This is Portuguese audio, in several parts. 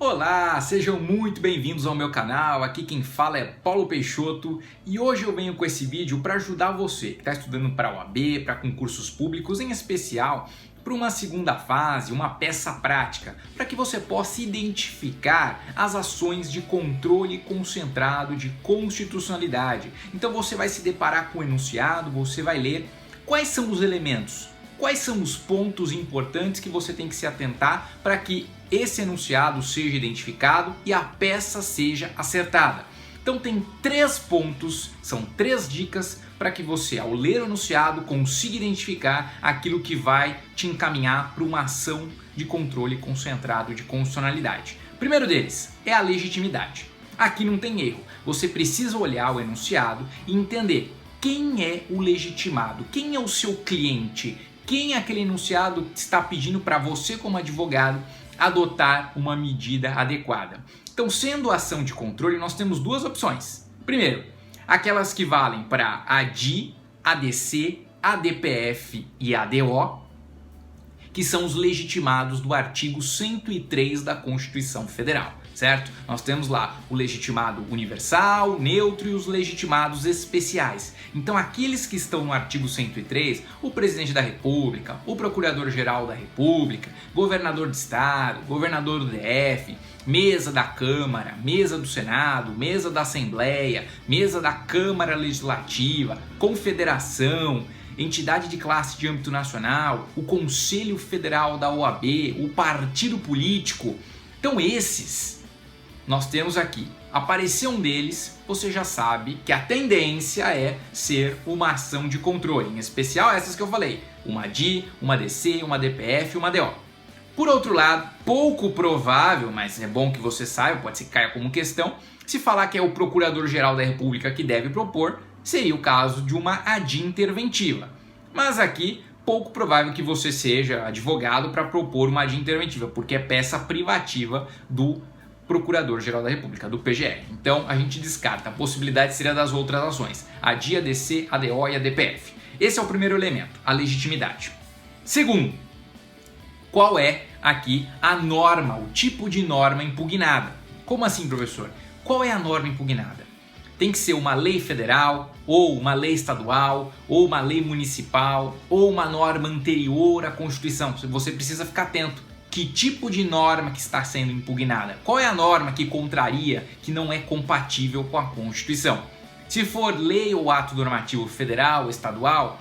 Olá, sejam muito bem-vindos ao meu canal. Aqui quem fala é Paulo Peixoto e hoje eu venho com esse vídeo para ajudar você que está estudando para a OAB, para concursos públicos, em especial para uma segunda fase, uma peça prática, para que você possa identificar as ações de controle concentrado de constitucionalidade. Então você vai se deparar com o enunciado, você vai ler quais são os elementos. Quais são os pontos importantes que você tem que se atentar para que esse enunciado seja identificado e a peça seja acertada? Então tem 3 pontos, são 3 dicas para que você, ao ler o enunciado, consiga identificar aquilo que vai te encaminhar para uma ação de controle concentrado de constitucionalidade. O primeiro deles é a legitimidade. Aqui não tem erro, você precisa olhar o enunciado e entender quem é o legitimado, quem é o seu cliente, quem é aquele enunciado que está pedindo para você, como advogado, adotar uma medida adequada. Então, sendo ação de controle, nós temos 2 opções. Primeiro, aquelas que valem para ADI, ADC, ADPF e ADO, que são os legitimados do artigo 103 da Constituição Federal, certo? Nós temos lá o legitimado universal, neutro e os legitimados especiais. Então aqueles que estão no artigo 103, o presidente da República, o procurador-geral da República, governador de estado, governador do DF, mesa da Câmara, mesa do Senado, mesa da Assembleia, mesa da Câmara Legislativa, confederação, entidade de classe de âmbito nacional, o Conselho Federal da OAB, o partido político. Então esses nós temos aqui. Apareceu um deles, você já sabe que a tendência é ser uma ação de controle, em especial essas que eu falei, uma ADI, uma ADC, uma ADPF e uma ADO. Por outro lado, pouco provável, mas é bom que você saiba, pode ser que caia como questão, se falar que é o Procurador-Geral da República que deve propor, seria o caso de uma ADI interventiva. Mas aqui, pouco provável que você seja advogado para propor uma ADI interventiva, porque é peça privativa do Procurador-Geral da República, do PGR. Então a gente descarta, a possibilidade seria das outras ações, ADI, ADC, ADO e ADPF. Esse é o primeiro elemento, a legitimidade. Segundo, qual é aqui a norma, o tipo de norma impugnada? Como assim, professor? Qual é a norma impugnada? Tem que ser uma lei federal, ou uma lei estadual, ou uma lei municipal, ou uma norma anterior à Constituição. Você precisa ficar atento. Que tipo de norma que está sendo impugnada? Qual é a norma que contraria, que não é compatível com a Constituição? Se for lei ou ato normativo federal, estadual,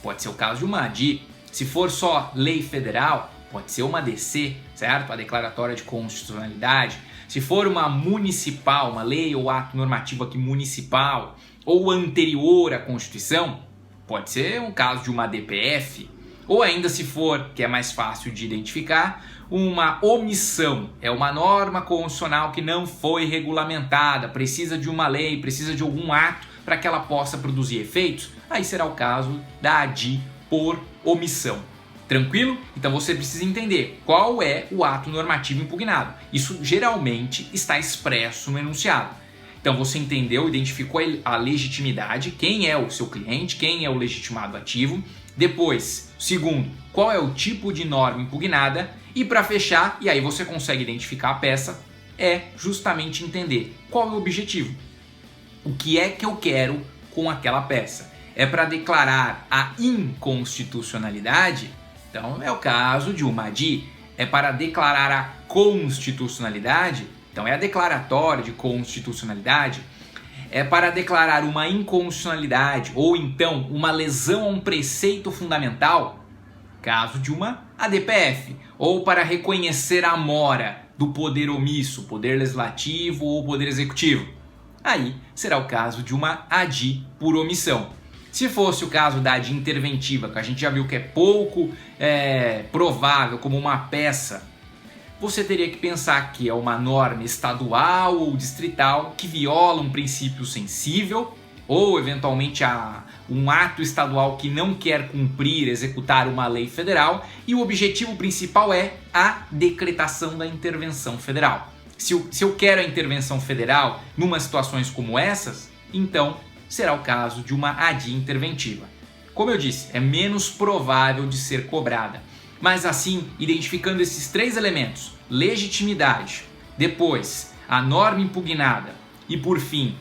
pode ser o caso de uma ADI. Se for só lei federal, pode ser uma ADC, certo? A declaratória de constitucionalidade. Se for uma municipal, uma lei ou ato normativo aqui municipal, ou anterior à Constituição, pode ser um caso de uma DPF, ou ainda se for, que é mais fácil de identificar, uma omissão, é uma norma constitucional que não foi regulamentada, precisa de uma lei, precisa de algum ato para que ela possa produzir efeitos, aí será o caso da ADI por omissão. Tranquilo? Então você precisa entender qual é o ato normativo impugnado. Isso geralmente está expresso no enunciado. Então você entendeu, identificou a legitimidade, quem é o seu cliente, quem é o legitimado ativo. Depois, segundo, qual é o tipo de norma impugnada. E para fechar, e aí você consegue identificar a peça, é justamente entender qual é o objetivo. O que é que eu quero com aquela peça? É para declarar a inconstitucionalidade? Então é o caso de uma ADI. É para declarar a constitucionalidade? Então é a declaratória de constitucionalidade. É para declarar uma inconstitucionalidade ou então uma lesão a um preceito fundamental? Caso de uma ADPF. Ou para reconhecer a mora do poder omisso, poder legislativo ou poder executivo? Aí será o caso de uma ADI por omissão. Se fosse o caso da ADI interventiva, que a gente já viu que é pouco provável como uma peça, você teria que pensar que é uma norma estadual ou distrital que viola um princípio sensível ou eventualmente um ato estadual que não quer cumprir, executar uma lei federal, e o objetivo principal é a decretação da intervenção federal. Se eu quero a intervenção federal numa situações como essas, então será o caso de uma ADI interventiva. Como eu disse, é menos provável de ser cobrada. Mas assim, identificando esses 3 elementos, legitimidade, depois a norma impugnada e por fim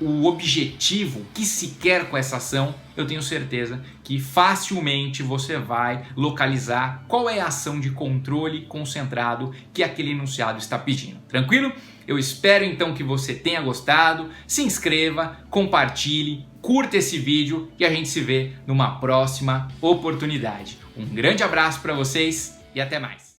o objetivo que se quer com essa ação, eu tenho certeza que facilmente você vai localizar qual é a ação de controle concentrado que aquele enunciado está pedindo. Tranquilo? Eu espero então que você tenha gostado, se inscreva, compartilhe, curta esse vídeo e a gente se vê numa próxima oportunidade. Um grande abraço para vocês e até mais!